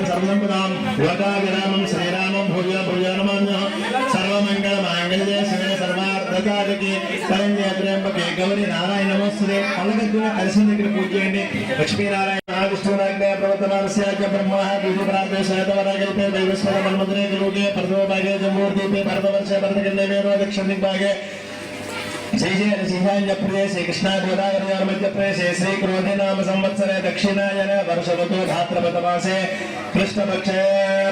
सर्वं सर्वसंपदां योगाविरामं श्रीरामं भूय भूयानमान्यः सर्वमङ्गलमाङ्गल्ये शिवे सर्वार्थसाधके शरण्ये त्र्यम्बके गौरी नारायण नमोस्तुते अलगद्गुण కలిసిన దగ్గర పూజ చేయండి లక్ష్మీనారాయణ విష్ణునాగ్నే ప్రవర్తమానస్యాచ బ్రహ్మ విష్ణుప్రార్థే శతవరాగల్పే దైవస్వర మన్మంత్రే లోకే పరమోభాగే జంబూర్దీపే భరతవర్షే భరతఖండే వేరో దక్షిణదిగ్భాగే जय जय नृसिंहाय प्रदेश कृष्णा गोदावरी मध्य प्रदेश श्री क्रोधे नाम संवत्सरे दक्षिणायन वर्ष ऋतु भाद्रपद मासे कृष्ण पक्षे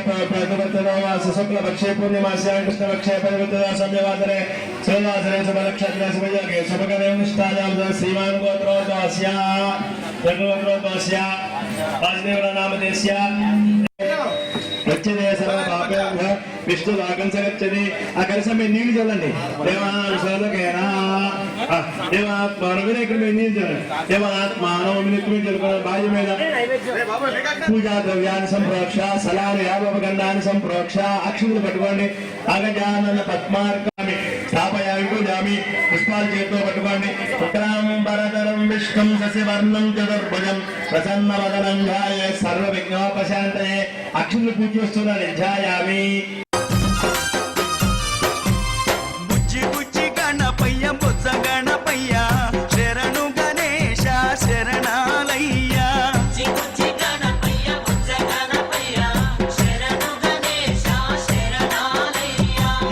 प्रतिपत्तमास शुक्ल पक्षे पूर्णिमास्यां कृष्ण पक्षे परिवर्तना संयवासरे श्रीवासरे शुभ नक्षत्रे शुभयोगे शुभकरे निष्ठायां श्रीमान गोत्रोद्वास्य जगोत्रोद्वास्य वासुदेव नामधेस्य వచ్చేదే సర్వ పాపేభ్య విష్ణు వాకం సగచ్చది ఆ కలిసి నీళ్ళు చల్లండి దేవానుసోదకేనా దేవాత్మానం మీద ఇక్కడ మీరు నీళ్ళు చల్లండి దేవాత్మానం చల్లుకోవడం బాధ్య మీద పూజా ద్రవ్యాన్ని సంప్రోక్ష సలాలు యాభవగంధాన్ని సంప్రోక్ష అక్షులు పట్టుకోండి అగజానన పద్మార్కామి స్థాపయామి పూజామి పుష్పాలు చేతితో పట్టుకోండి ఉత్తరాంబరధరం విష్ణుం శశివర్ణం చతుర్భుజం ప్రసన్నవదనం ధ్యాయే సర్వ విఘ్నోపశాంతయే అక్షులు పూజ చేస్తున్నాను ధ్యాయామి బుజ్జి బుజ్జి గణపయ్య బుజ్జ గణపయ్య శరణు గణేశ శరణాలయ్య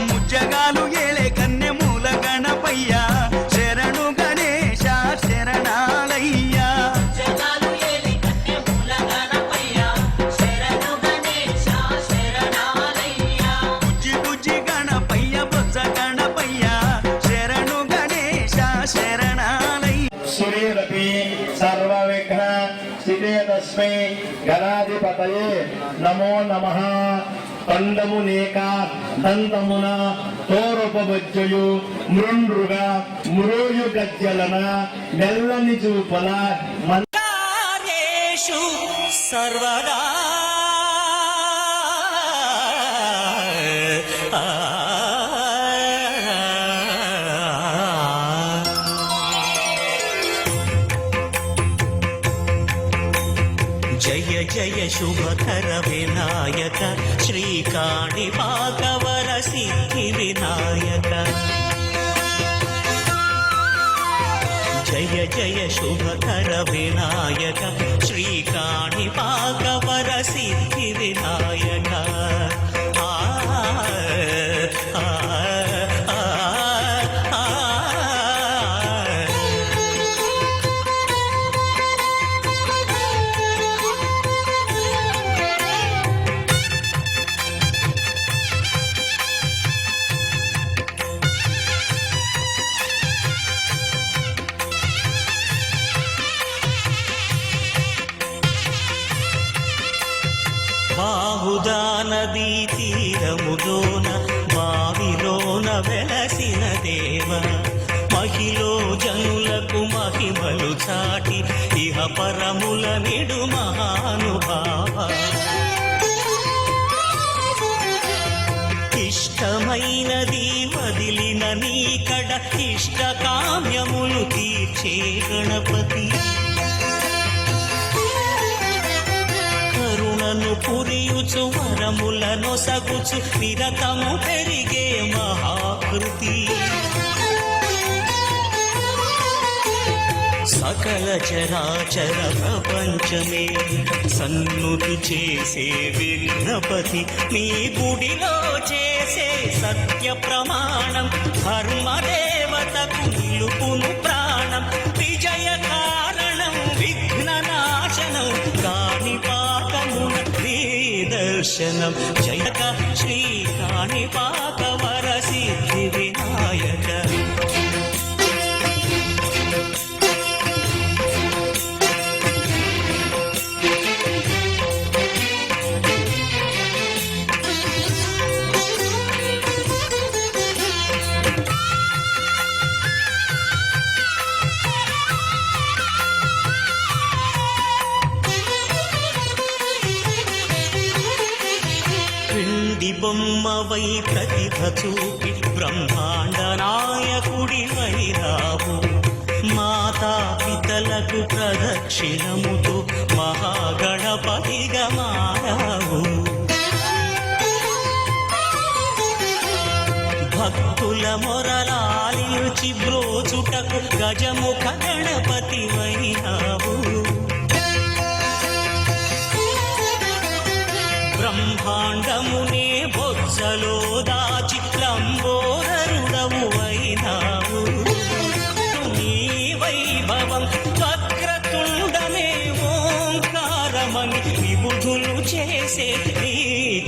ముజ్జగాలు ఏళే కన్నె మూల గణపయ్య శరణు గణేశ శరణాలయ్య బుజ్జి బుజ్జి గణపయ్య బుజ్జ గణపయ్య శరణు గణేశ శరణాలయ్య సురేరపి సర్వ విఘ్న స్థితే తస్మై గణాధిపతయే నమో నమః కందము నేక దంతమున తోరొపబొజ్జయు మృండ్రుగా మురోయు గజ్జలన మెల్లని చూపల మందారేషు సర్వదా జయ జయ శుభకర వినాయక శ్రీకాణిపాకవర సిద్ధి వినాయక జయ జయ శుభకర వినాయక శ్రీకాణిపాకవర సిద్ధి వినాయక బాహుదా నదీ తీరములోన బావిలోన వెలసిన దేవ మహిలో జనులకు మహిమలు చాటి ఇహ పరముల నిడు మహానుభావ ఇష్టమైనది వదిలిన నీకడ ఇష్ట కామ్యములు తీర్చే గణపతి కరుణను పురియుచు వరములను సగుచు నిరతము పెరిగే మహాకృతి సకల చరాచర ప్రపంచమే సన్నుతి చేసే విఘ్నపతి నీ గుడిలో చేసే సత్య ప్రమాణం ధర్మదేవతకు నిలుపును ప్రాణం విజయ కారణం విఘ్న నాశనం కాణిపాకమున దర్శనం జయక శ్రీ కాణిపాకవర సిద్ధి వినాయక బొమ్మవై ప్రతిభ చూపి బ్రహ్మాండ నాయకుడి వైరావు మాతా పితలకు ప్రదక్షిణముతో మహాగణపతిగా మారావు మొరలాలించి బ్రోచుటకు గజముఖ గణపతి వైనావు బ్రహ్మాండమునే బొజ్జలో దాచి లంబోదరుడవు అయినావు నీ వైభవం వక్రతుండమే ఓంకారమని విబుధులు చేసే నీ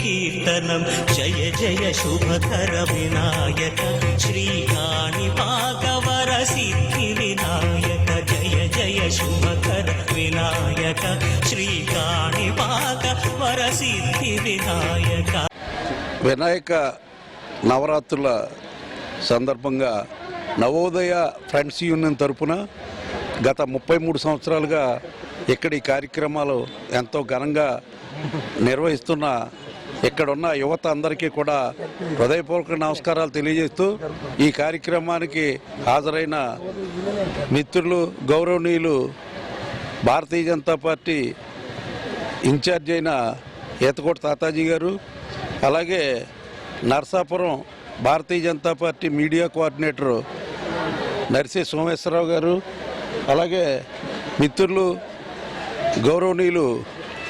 కీర్తనం జయ జయ శుభకర వినాయక శ్రీకాణిపాకవర సిద్ధి వినాయక జయ జయ శుభకర వినాయక శ్రీకాణిపాకవర సిద్ధి వినాయక. వినాయక నవరాత్రుల సందర్భంగా నవోదయ ఫ్రెండ్స్ యూనియన్ తరపున గత 33 సంవత్సరాలుగా ఇక్కడి కార్యక్రమాలు ఎంతో ఘనంగా నిర్వహిస్తున్న ఇక్కడున్న యువత అందరికీ కూడా హృదయపూర్వక నమస్కారాలు తెలియజేస్తూ ఈ కార్యక్రమానికి హాజరైన మిత్రులు గౌరవనీయులు భారతీయ జనతా పార్టీ ఇన్ఛార్జ్ అయిన ఏతకోట తాతాజీ గారు, అలాగే నర్సాపురం భారతీయ జనతా పార్టీ మీడియా కోఆర్డినేటర్ నర్సి సోమేశ్వరరావు గారు, అలాగే మిత్రులు గౌరవనీయులు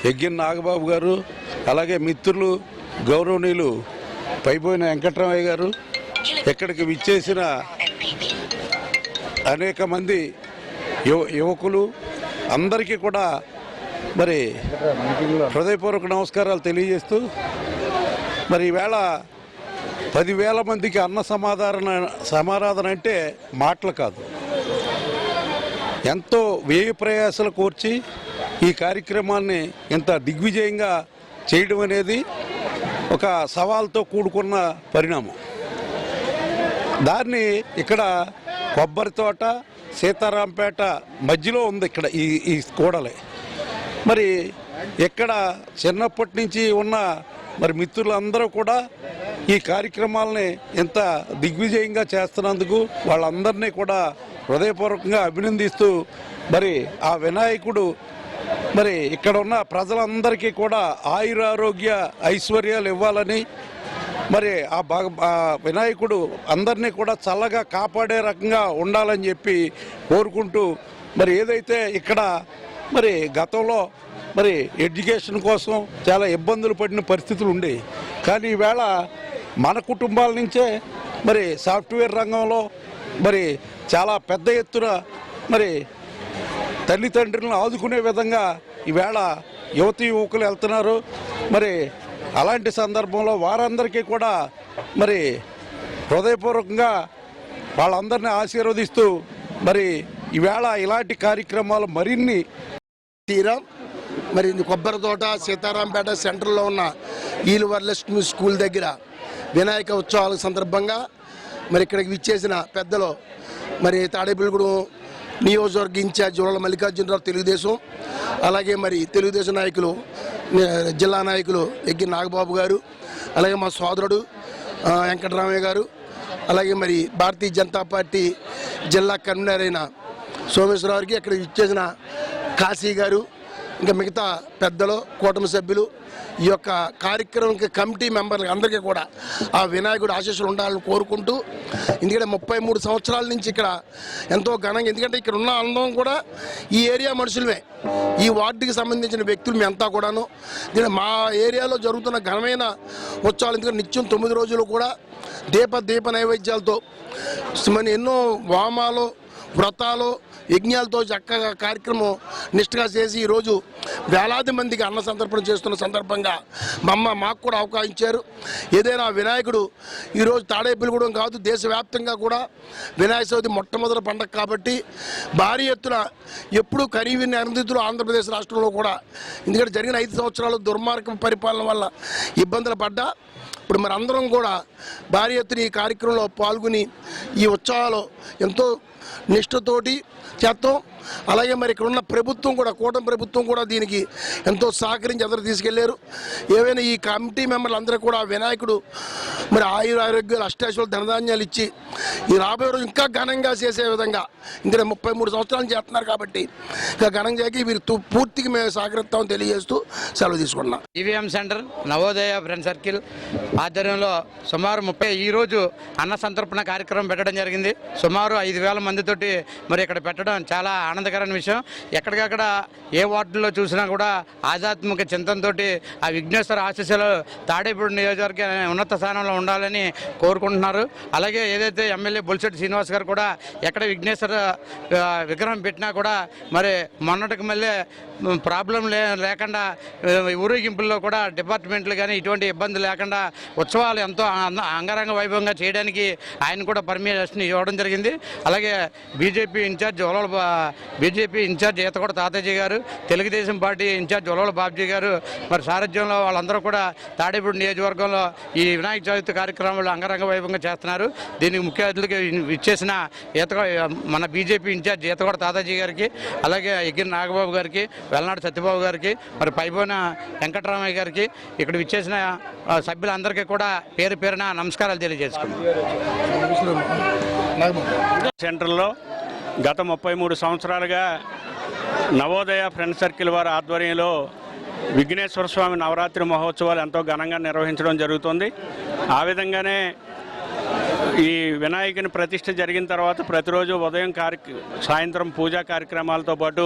ఎగ్గిన్ నాగబాబు గారు, అలాగే మిత్రులు గౌరవనీయులు పైపోయిన వెంకట్రామయ్య గారు, ఇక్కడికి విచ్చేసిన అనేక మంది యువకులు అందరికీ కూడా మరి హృదయపూర్వక నమస్కారాలు తెలియజేస్తూ మరి ఈవేళ 10,000 మందికి అన్న సమారాధన అంటే మాటలు కాదు, ఎంతో వ్యయ ప్రయాసాలు కోర్చి ఈ కార్యక్రమాన్ని ఇంత దిగ్విజయంగా చేయడం అనేది ఒక సవాల్తో కూడుకున్న పరిణామం. దాన్ని ఇక్కడ కొబ్బరి తోట సీతారాంపేట మధ్యలో ఉంది ఇక్కడ ఈ కూడలే. మరి ఇక్కడ చిన్నప్పటి నుంచి ఉన్న మరి మిత్రులందరూ కూడా ఈ కార్యక్రమాలని ఇంత దిగ్విజయంగా చేస్తున్నందుకు వాళ్ళందరినీ కూడా హృదయపూర్వకంగా అభినందిస్తూ మరి ఆ వినాయకుడు మరి ఇక్కడ ఉన్న ప్రజలందరికీ కూడా ఆయురారోగ్య ఐశ్వర్యాలు ఇవ్వాలని మరి ఆ వినాయకుడు అందరినీ కూడా చల్లగా కాపాడే రకంగా ఉండాలని చెప్పి కోరుకుంటూ మరి ఏదైతే ఇక్కడ మరి గతంలో మరి ఎడ్యుకేషన్ కోసం చాలా ఇబ్బందులు పడిన పరిస్థితులు ఉండేవి, కానీ ఈవేళ మన కుటుంబాల నుంచే మరి సాఫ్ట్వేర్ రంగంలో మరి చాలా పెద్ద ఎత్తున మరి తల్లిదండ్రులను ఆదుకునే విధంగా ఈవేళ యువతీ యువకులు వెళ్తున్నారు. మరి అలాంటి సందర్భంలో వారందరికీ కూడా మరి హృదయపూర్వకంగా వాళ్ళందరినీ ఆశీర్వదిస్తూ మరి ఈవేళ ఇలాంటి కార్యక్రమాలు మరిన్ని తీరం మరి కొబ్బరి తోట సీతారాంపేట సెంటర్లో ఉన్న ఈలువరలక్ష్మి స్కూల్ దగ్గర వినాయక ఉత్సవాల సందర్భంగా మరి ఇక్కడికి విచ్చేసిన పెద్దలు మరి తాడేపల్లిగూడెం నియోజకవర్గ ఇన్ఛార్జ్ జోళ్ళ మల్లికార్జునరావు తెలుగుదేశం, అలాగే మరి తెలుగుదేశం నాయకులు జిల్లా నాయకులు ఎగ్గి నాగబాబు గారు, అలాగే మా సోదరుడు వెంకటరామయ్య గారు, అలాగే మరి భారతీయ జనతా పార్టీ జిల్లా కన్వీనర్ అయిన సోమేశ్వరరావుకి ఇక్కడ ఇచ్చేసిన కాశీ గారు, ఇంకా మిగతా పెద్దలు కూటమి సభ్యులు, ఈ యొక్క కార్యక్రమానికి కమిటీ మెంబర్లు అందరికీ కూడా ఆ వినాయకుడు ఆశీస్సులు ఉండాలని కోరుకుంటూ, ఎందుకంటే 33 సంవత్సరాల నుంచి ఇక్కడ ఎంతో ఘనంగా, ఎందుకంటే ఇక్కడ ఉన్న అందం కూడా ఈ ఏరియా మనుషులమే, ఈ వార్డుకి సంబంధించిన వ్యక్తులు మేమంతా కూడాను. ఎందుకంటే మా ఏరియాలో జరుగుతున్న ఘనమైన ఉత్సవాలు, ఎందుకంటే నిత్యం 9 రోజులు కూడా దీప నైవేద్యాలతో మన ఎన్నో వామాలు వ్రతాలు యజ్ఞాలతో చక్కగా కార్యక్రమం నిష్ఠగా చేసి ఈరోజు వేలాది మందికి అన్న సంతర్పణ చేస్తున్న సందర్భంగా మాకు కూడా అవకాశం ఇచ్చారు. ఏదైనా వినాయకుడు ఈరోజు తాడేపల్లిగూడెం కాదు, దేశవ్యాప్తంగా కూడా వినాయక చవితి మొట్టమొదటి పండగ కాబట్టి భారీ ఎత్తున ఎప్పుడూ కనీవిని అనుమతులు ఆంధ్రప్రదేశ్ రాష్ట్రంలో కూడా, ఎందుకంటే జరిగిన 5 సంవత్సరాలు దుర్మార్గం పరిపాలన వల్ల ఇబ్బందులు పడ్డా ఇప్పుడు మరి అందరం కూడా భారీ ఎత్తున ఈ కార్యక్రమంలో పాల్గొని ఈ ఉత్సవాలు ఎంతో నిష్ఠతోటి చేస్తాం. అలాగే మరి ఇక్కడ ఉన్న ప్రభుత్వం కూడా, కూటమి ప్రభుత్వం కూడా దీనికి ఎంతో సహకరించి అందరూ తీసుకెళ్లారు. ఏవైనా ఈ కమిటీ మెంబర్లు అందరూ కూడా వినాయకుడు మరి ఆరోగ్యాలు అష్టాశులు ధనధాన్యాలు ఇచ్చి ఈ రాబోయే రోజు ఇంకా ఘనంగా చేసే విధంగా, ఇంకా 33 సంవత్సరాలు చేస్తున్నారు కాబట్టి ఇంకా ఘనంగా చేసి వీరు పూర్తిగా మేము సహకరిస్తామని తెలియజేస్తూ సెలవు తీసుకుంటున్నాం. EVM centre Navodaya friend circle ఆధ్వర్యంలో సుమారు ఈరోజు అన్న సంతర్పణ కార్యక్రమం పెట్టడం జరిగింది. సుమారు 5,000 మందితోటి మరి ఇక్కడ పెట్టడం చాలా ఆనందకరమైన విషయం. ఎక్కడికక్కడ ఏ వార్డులో చూసినా కూడా ఆధ్యాత్మిక చింతనతో ఆ విఘ్నేశ్వర ఆశీస్సులు తాడేపూడి నియోజకవర్గ ఉన్నత స్థానంలో ఉండాలని కోరుకుంటున్నారు. అలాగే ఏదైతే ఎమ్మెల్యే బొలిశెట్టి శ్రీనివాస్ గారు కూడా ఎక్కడ విఘ్నేశ్వర విగ్రహం పెట్టినా కూడా మరి మొన్నటికి మళ్ళీ ప్రాబ్లం లేకుండా ఊరేగింపుల్లో కూడా డిపార్ట్మెంట్లు కానీ ఇటువంటి ఇబ్బంది లేకుండా ఉత్సవాలు ఎంతో అంగరంగ వైభవంగా చేయడానికి ఆయన కూడా పర్మిషన్ ఇవ్వడం జరిగింది. అలాగే బీజేపీ ఇన్ఛార్జ్ ఈతకోట తాతాజీ గారు, తెలుగుదేశం పార్టీ ఇన్ఛార్జ్ ఒలవల బాబ్జీ గారు మరి సారథ్యంలో వాళ్ళందరూ కూడా తాడేపూడి నియోజకవర్గంలో ఈ వినాయక చవితి కార్యక్రమాలు అంగరంగ వైభవంగా చేస్తున్నారు. దీనికి ముఖ్య అతిథులుగా ఇచ్చేసిన మన బీజేపీ ఇన్ఛార్జ్ ఈతకోట తాతాజీ గారికి, అలాగే ఎగ్గిరి నాగబాబు గారికి, వెల్లనాడు సత్యబాబు గారికి, మరి పైబోన వెంకటరామయ్య గారికి, ఇక్కడ ఇచ్చేసిన సభ్యులందరికీ కూడా పేరు పేరున నమస్కారాలు తెలియజేసుకున్నాం. సెంటర్లో గత 33 సంవత్సరాలుగా నవోదయ ఫ్రెండ్ సర్కిల్ వారి ఆధ్వర్యంలో విఘ్నేశ్వర స్వామి నవరాత్రి మహోత్సవాలు ఎంతో ఘనంగా నిర్వహించడం జరుగుతుంది. ఆ విధంగానే ఈ వినాయకుని ప్రతిష్ఠ జరిగిన తర్వాత ప్రతిరోజు ఉదయం సాయంత్రం పూజా కార్యక్రమాలతో పాటు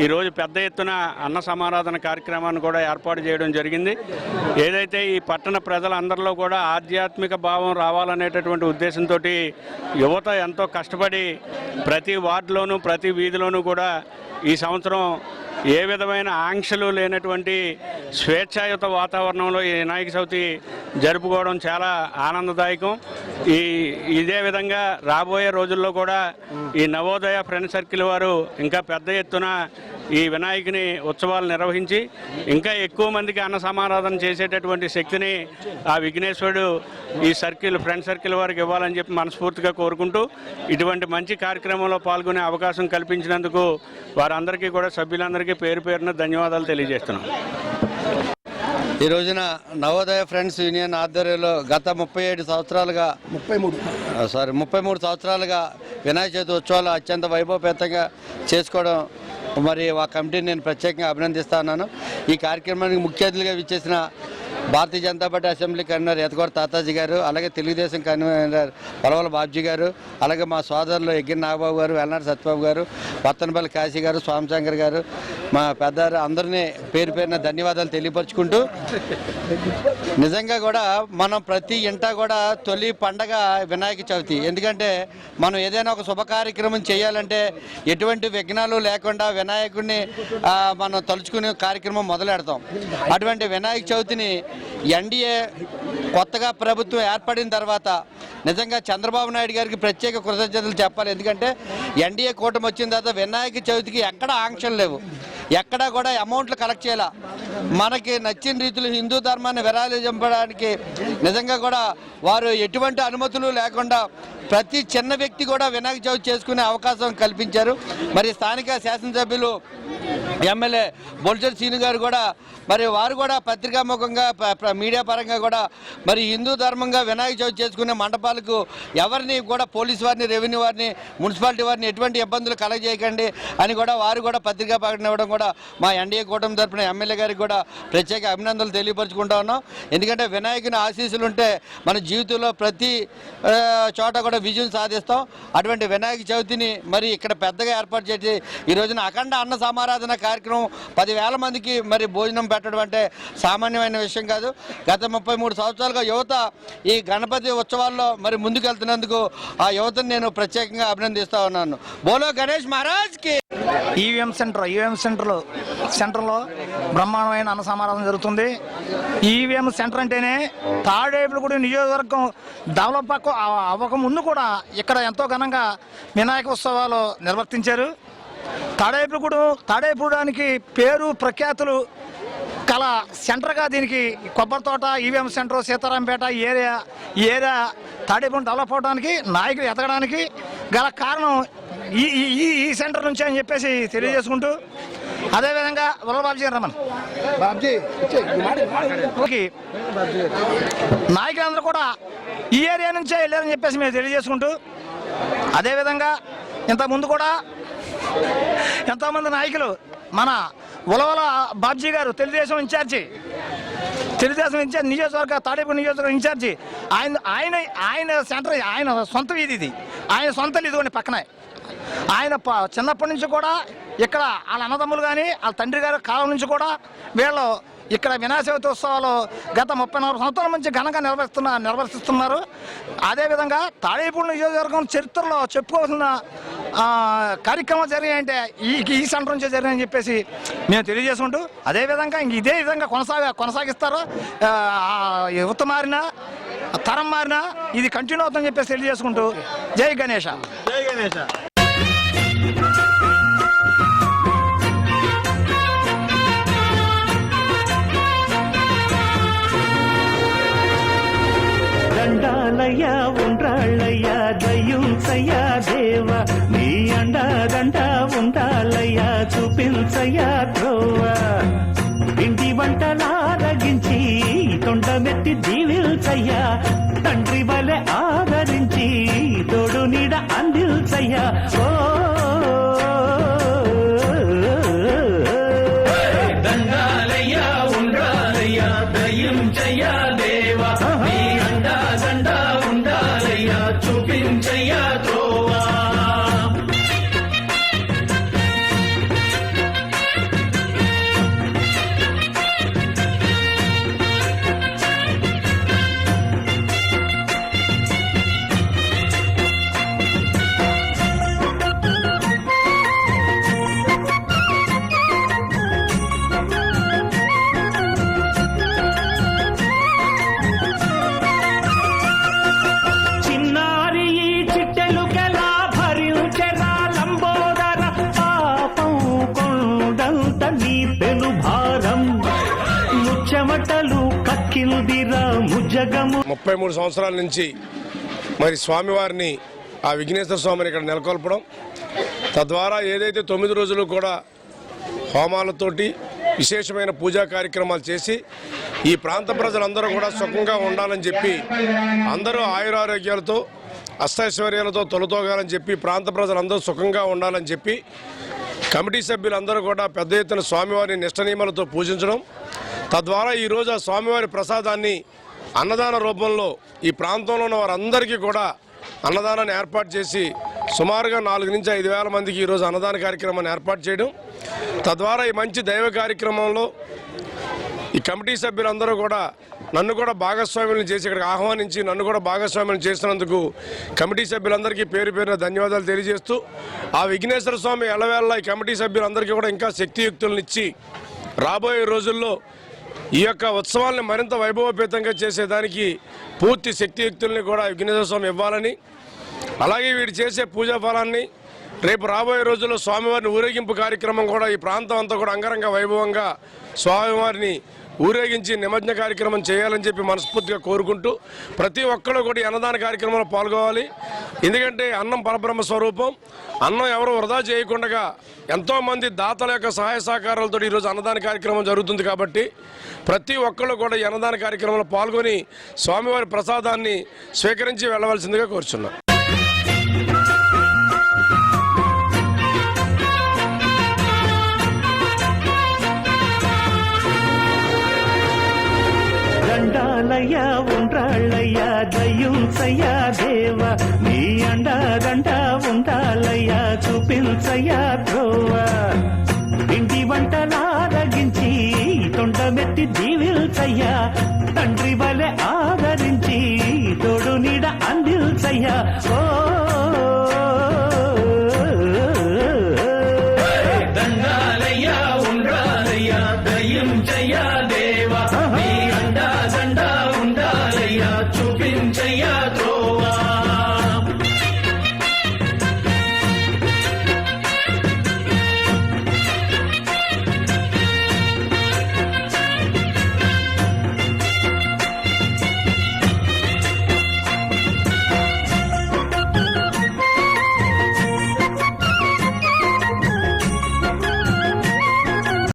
ఈరోజు పెద్ద ఎత్తున అన్న సమారాధన కార్యక్రమాన్ని కూడా ఏర్పాటు చేయడం జరిగింది. ఏదైతే ఈ పట్టణ ప్రజలందరిలో కూడా ఆధ్యాత్మిక భావం రావాలనేటటువంటి ఉద్దేశంతో యువత ఎంతో కష్టపడి ప్రతి వార్డులోనూ ప్రతి వీధిలోనూ కూడా ఈ సంవత్సరం ఏ విధమైన ఆంక్షలు లేనటువంటి స్వేచ్ఛాయుత వాతావరణంలో ఈ వినాయక చవితి జరుపుకోవడం చాలా ఆనందదాయకం. ఇదే విధంగా రాబోయే రోజుల్లో కూడా ఈ నవోదయ ఫ్రెండ్ సర్కిల్ వారు ఇంకా పెద్ద ఎత్తున ఈ వినాయకుని ఉత్సవాలు నిర్వహించి ఇంకా ఎక్కువ మందికి అన్న సమారాధన చేసేటటువంటి శక్తిని ఆ విఘ్నేశ్వరుడు ఈ ఫ్రెండ్ సర్కిల్ వారికి ఇవ్వాలని చెప్పి మనస్ఫూర్తిగా కోరుకుంటూ ఇటువంటి మంచి కార్యక్రమంలో పాల్గొనే అవకాశం కల్పించినందుకు వారందరికీ కూడా సభ్యులందరికీ పేరు పేరున ధన్యవాదాలు తెలియజేస్తున్నాం. ఈ రోజున నవోదయ ఫ్రెండ్స్ యూనియన్ ఆధ్వర్యంలో గత 33 సంవత్సరాలుగా వినాయక చవితి ఉత్సవాలు అత్యంత వైభవపేతంగా చేసుకోవడం మరి ఆ కమిటీని నేను ప్రత్యేకంగా అభినందిస్తున్నాను. ఈ కార్యక్రమానికి ముఖ్య అతిథులుగా విచ్చేసిన భారతీయ జనతా పార్టీ అసెంబ్లీ కన్వీనర్ ఈతకోట తాతాజీ గారు, అలాగే తెలుగుదేశం కన్వీనర్ ఒలవల బాబ్జీ గారు, అలాగే మా సోదరులు ఎగ్గిరి నాగబాబు గారు, వెల్లనాడు సత్యబాబు గారు, పత్తనపల్లి కాశీ గారు, స్వామిశంకర్ గారు, మా పెద్దారు అందరినీ పేరు పేరున ధన్యవాదాలు తెలియపరుచుకుంటూ నిజంగా కూడా మనం ప్రతి ఇంటా కూడా తొలి పండగ వినాయక చవితి. ఎందుకంటే మనం ఏదైనా ఒక శుభ కార్యక్రమం చేయాలంటే ఎటువంటి విఘ్నాలు లేకుండా వినాయకుడిని మనం తలుచుకునే కార్యక్రమం మొదలెడతాం. అటువంటి వినాయక చవితిని ఎన్డీఏ కొత్తగా ప్రభుత్వం ఏర్పడిన తర్వాత నిజంగా చంద్రబాబు నాయుడు గారికి ప్రత్యేక కృతజ్ఞతలు చెప్పాలి. ఎందుకంటే ఎన్డీఏ కూటమి వచ్చిన తర్వాత వినాయక చవితికి ఎక్కడ ఆంక్షలు లేవు, ఎక్కడా కూడా అమౌంట్లు కలెక్ట్ చేయాల. మనకి నచ్చిన రీతిలో హిందూ ధర్మాన్ని విరాళించడానికి నిజంగా కూడా వారు ఎటువంటి అనుమతులు లేకుండా ప్రతి చిన్న వ్యక్తి కూడా వినాయక చవితి చేసుకునే అవకాశం కల్పించారు. మరి స్థానిక శాసనసభ్యులు ఎమ్మెల్యే బొలిశెట్టి శ్రీను గారు కూడా మరి వారు కూడా పత్రికాముఖంగా మీడియా పరంగా కూడా మరి హిందూ ధర్మంగా వినాయక చవితి చేసుకునే మండపాలకు ఎవరిని కూడా పోలీసు వారిని, రెవెన్యూ వారిని, మున్సిపాలిటీ వారిని ఎటువంటి ఇబ్బందులు కలగజేయకండి అని కూడా వారు కూడా పత్రికా ప్రకటన ఇవ్వడం కూడా మా ఎన్డీఏ కూటమి తరఫున ఎమ్మెల్యే గారికి కూడా ప్రత్యేక అభినందనలు తెలియపరుచుకుంటా ఉన్నాం. ఎందుకంటే వినాయకుని ఆశీస్సులు ఉంటే మన జీవితంలో ప్రతి చోట కూడా విజయం సాధిస్తాం. అటువంటి వినాయక చవితిని మరి ఇక్కడ పెద్దగా ఏర్పాటు చేసి ఈ రోజున అఖండ అన్న సమారాధన కార్యక్రమం 10,000 మందికి మరి భోజనం పెట్టడం అంటే సామాన్యమైన విషయం కాదు. గత 33 సంవత్సరాలుగా యువత ఈ గణపతి ఉత్సవాల్లో మరి ముందుకు వెళ్తున్నందుకు ఆ యువతను నేను ప్రత్యేకంగా అభినందిస్తా ఉన్నాను. బోలో గణేష్ మహారాజ్కి. ఈవీఎం సెంటర్లో బ్రహ్మాండమైన అన్న సమారాధన జరుగుతుంది. ఈవీఎం సెంటర్ అంటేనే తాడేపల్లిగూడెం నియోజకవర్గం డెవలప్ అవ్వకముందు కూడా ఇక్కడ ఎంతో ఘనంగా వినాయక ఉత్సవాలు నిర్వర్తించారు. తాడేపల్లిగూడానికి పేరు ప్రఖ్యాతులు కల సెంటర్గా దీనికి కొబ్బరి తోట, ఈవీఎం సెంటర్, సీతారాంపేట ఈ ఏరియా తాడేపల్లి డెవలప్ అవడానికి, నాయకులు ఎదగడానికి గల కారణం ఈ ఈ ఈ సెంటర్ నుంచి అని చెప్పేసి తెలియజేసుకుంటూ అదేవిధంగా బాబుజీ గారు రమన్ నాయకులందరూ కూడా ఈ ఏరియా నుంచే వెళ్ళారని చెప్పేసి మేము తెలియజేసుకుంటూ అదేవిధంగా ఇంతకుముందు కూడా ఎంతోమంది నాయకులు మన ఉలవల బాబ్జీ గారు తెలుగుదేశం ఇన్ఛార్జి నియోజకవర్గ తాడేపల్లి నియోజకవర్గ ఇన్ఛార్జి ఆయన సెంటర్ ఆయన సొంత వీధి ఇది ఆయన సొంత ఇదిగోండి పక్కనే ఆయన చిన్నప్పటి నుంచి కూడా ఇక్కడ వాళ్ళ అన్నదమ్ములు కానీ వాళ్ళ తండ్రి గారి కాలం నుంచి కూడా వీళ్ళు ఇక్కడ వినాయక చవితి ఉత్సవాలు గత 34 సంవత్సరాల నుంచి ఘనంగా నిర్వర్తిస్తున్నారు. అదేవిధంగా తాడేపల్లి నియోజకవర్గం చరిత్రలో చెప్పుకోవాల్సిన కార్యక్రమాలు జరిగాయంటే ఈ సెంటర్ నుంచే జరిగాయని చెప్పేసి మేము తెలియజేసుకుంటూ అదేవిధంగా ఇంక ఇదే విధంగా కొనసాగిస్తారు. యువత మారినా తరం మారినా ఇది కంటిన్యూ అవుతుందని చెప్పేసి తెలియజేసుకుంటూ జై గణేష. జై గణేష. దండాలయ్యా ఉండ్రాళ్ళయ్యా దయ్యుంచయ్యా దేవ నీ అండాదండ ఉండాలయ్యా చూపించయ్యా త్రోవ ఇంటి వంటలారగించి తొండమెత్తి దీవిల్చయ్యా తండ్రి వలె ఆదరించి తోడు నీడ అందిల్చయ్యా ఓ దండాలయ్యా ఉండ్రాలయ్యా దయ్యుంచయ్యా దేవ నీ అండాదండ ఉండాలయ్యా చూపించయ్యా త్రోవా. చిన్నారి ఈ చిట్టెలు గలా భరించెరా లంబోదర పాపం కొండంత నీ పెను భారం ముచ్చమటలు కక్కిల్దిరా ముజ్జగము. 33 సంవత్సరాల నుంచి మరి స్వామివారిని ఆ విఘ్నేశ్వర స్వామిని ఇక్కడ నెలకొల్పడం, తద్వారా ఏదైతే 9 రోజులు కూడా హోమాలతోటి విశేషమైన పూజా కార్యక్రమాలు చేసి ఈ ప్రాంత ప్రజలందరూ కూడా సుఖంగా ఉండాలని చెప్పి అందరూ ఆయురారోగ్యాలతో అష్టైశ్వర్యాలతో తొలతోగాలని చెప్పి ప్రాంత ప్రజలందరూ సుఖంగా ఉండాలని చెప్పి కమిటీ సభ్యులందరూ కూడా పెద్ద ఎత్తున స్వామివారిని నిష్ట నియమాలతో పూజించడం, తద్వారా ఈరోజు ఆ స్వామివారి ప్రసాదాన్ని అన్నదాన రూపంలో ఈ ప్రాంతంలో ఉన్న వారందరికీ కూడా అన్నదానాన్ని ఏర్పాటు చేసి సుమారుగా 4 నుంచి 5 వేల మందికి ఈరోజు అన్నదాన కార్యక్రమాన్ని ఏర్పాటు చేయడం, తద్వారా ఈ మంచి దైవ కార్యక్రమంలో ఈ కమిటీ సభ్యులందరూ కూడా నన్ను కూడా భాగస్వాములను చేసి ఇక్కడికి ఆహ్వానించి నన్ను కూడా భాగస్వాములను చేసినందుకు కమిటీ సభ్యులందరికీ పేరు పేరున ధన్యవాదాలు తెలియజేస్తూ ఆ విఘ్నేశ్వర స్వామి ఎల్లవేళ ఈ కమిటీ సభ్యులందరికీ కూడా ఇంకా శక్తియుక్తులను ఇచ్చి రాబోయే రోజుల్లో ఈ యొక్క ఉత్సవాలను మరింత వైభవపేతంగా చేసేదానికి పూర్తి శక్తియుక్తుల్ని కూడా విఘ్నేశ్వర స్వామి ఇవ్వాలని, అలాగే వీడు చేసే పూజా ఫలాన్ని రేపు రాబోయే రోజుల్లో స్వామివారిని ఊరేగింపు కార్యక్రమం కూడా ఈ ప్రాంతం అంతా కూడా అంగరంగ వైభవంగా స్వామివారిని ఊరేగించి నిమజ్జన కార్యక్రమం చేయాలని చెప్పి మనస్ఫూర్తిగా కోరుకుంటూ ప్రతి ఒక్కరు కూడా ఈ అన్నదాన కార్యక్రమంలో పాల్గొవాలి. ఎందుకంటే అన్నం పరబ్రహ్మ స్వరూపం. అన్నం ఎవరు వృధా చేయకుండా ఎంతోమంది దాతల యొక్క సహాయ సహకారాలతో ఈరోజు అన్నదాన కార్యక్రమం జరుగుతుంది కాబట్టి ప్రతి ఒక్కరు కూడా ఈ అన్నదాన కార్యక్రమంలో పాల్గొని స్వామివారి ప్రసాదాన్ని స్వీకరించి వెళ్ళవలసిందిగా కోరుచున్నాం. దండాలయ్యా ఉండ్రాళ్ళయ్యా దయ్యుంచయ్యా దేవ నీ అండాదండ ఉండాలయ్యా చూపించయ్యా త్రోవ ఇంటి వంటలారగించి తొండమెత్తి దీవిల్చయ్యా